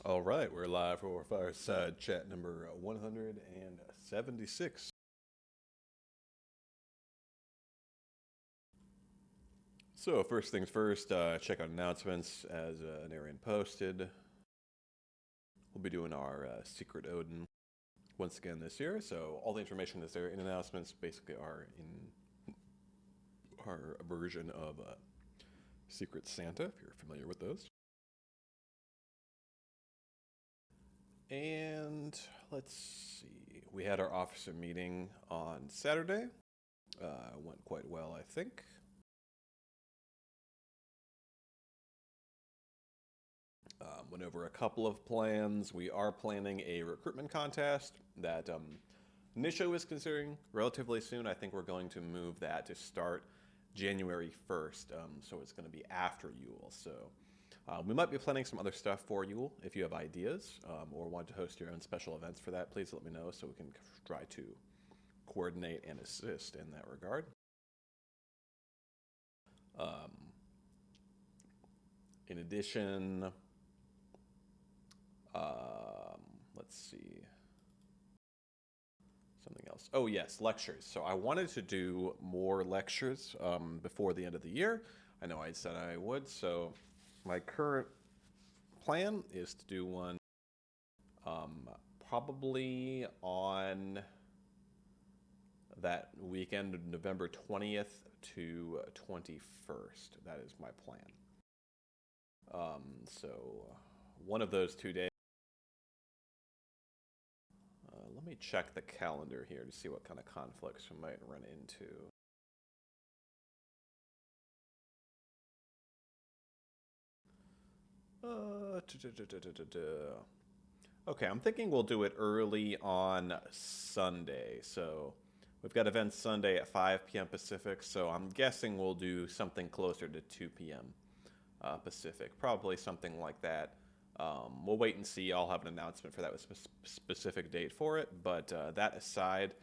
All right, we're live for Fireside Chat number 176. So first things first, check out announcements as Narian posted. We'll be doing our Secret Odin once again this year. So all the information that's there in announcements basically are in our version of Secret Santa, if you're familiar with those. And let's see, we had our officer meeting on Saturday. Went quite well, I think. Went over a couple of plans. We are planning a recruitment contest that Nisho is considering relatively soon. I think we're going to move that to start January 1st, so it's going to be after Yule. So we might be planning some other stuff for Yule. If you have ideas or want to host your own special events for that, please let me know so we can try to coordinate and assist in that regard. In addition, let's see. Something else. Oh, yes, lectures. So I wanted to do more lectures before the end of the year. I know I said I would. So my current plan is to do one probably on that weekend of November 20th to 21st. That is my plan. So one of those 2 days. Let me check the calendar here to see what kind of conflicts we might run into. Okay, I'm thinking we'll do it early on Sunday. So we've got events Sunday at 5 p.m. Pacific, so I'm guessing we'll do something closer to 2 p.m. Pacific, probably something like that. We'll wait and see. I'll have an announcement for that with specific date for it. But that aside,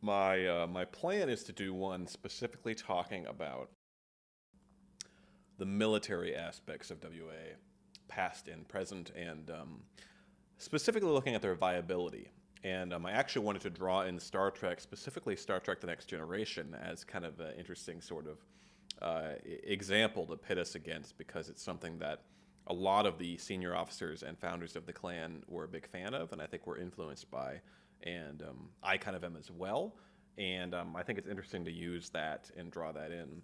my plan is to do one specifically talking about the military aspects of WA, past and present, and specifically looking at their viability. And I actually wanted to draw in Star Trek, specifically Star Trek The Next Generation, as kind of an interesting sort of example to pit us against, because it's something that a lot of the senior officers and founders of the clan were a big fan of, and I think we're influenced by, and I kind of am as well. And I think it's interesting to use that and draw that in,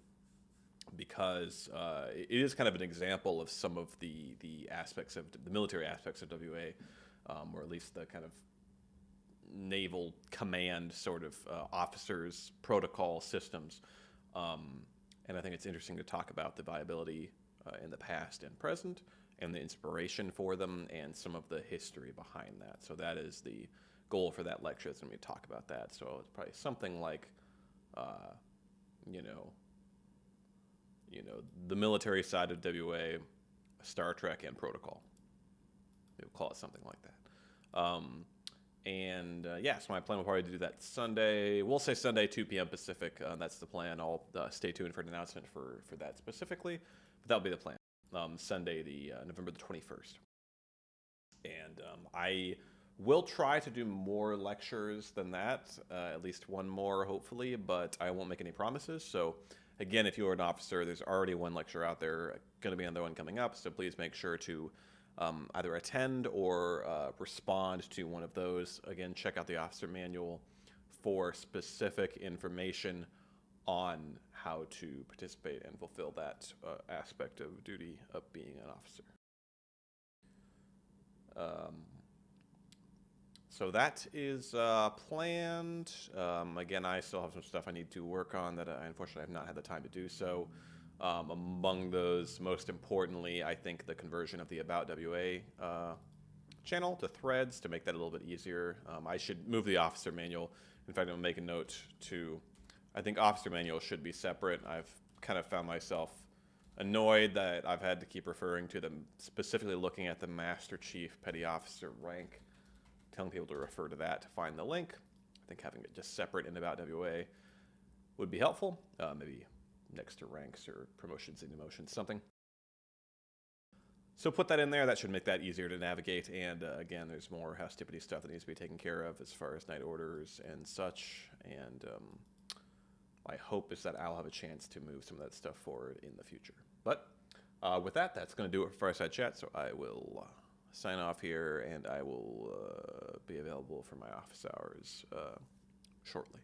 because it is kind of an example of some of the aspects of the military aspects of WA, or at least the kind of naval command sort of officers, protocol systems. And I think it's interesting to talk about the viability in the past and present, and the inspiration for them, and some of the history behind that. So that is the goal for that lecture. It's going to be to talk about that. So it's probably something like, you know, the military side of WA, Star Trek, and protocol. We'll call it something like that. Yeah, so my plan will probably do that Sunday. We'll say Sunday, 2 p.m. Pacific. That's the plan. I'll stay tuned for an announcement for that specifically. But that'll be the plan. Sunday, the November the 21st. And I will try to do more lectures than that, at least one more, hopefully, but I won't make any promises. So again, if you're an officer, there's already one lecture out there, going to be another one coming up, so please make sure to either attend or respond to one of those. Again, check out the officer manual for specific information on how to participate and fulfill that aspect of duty of being an officer. So that is planned. Again, I still have some stuff I need to work on that I unfortunately have not had the time to do so. Among those, most importantly, I think the conversion of the About WA channel to threads to make that a little bit easier. I should move the officer manual. In fact, I'm gonna make a note to, I think officer manual should be separate. I've kind of found myself annoyed that I've had to keep referring to them, specifically looking at the Master Chief Petty Officer rank, telling people to refer to that to find the link. I think having it just separate in About WA would be helpful. Maybe next to ranks or promotions and demotions, something. So put that in there. That should make that easier to navigate. And again, there's more housekeeping stuff that needs to be taken care of as far as night orders and such. And my hope is that I'll have a chance to move some of that stuff forward in the future. But with that, that's going to do it for Fireside Chat. So I will sign off here, and I will be available for my office hours shortly.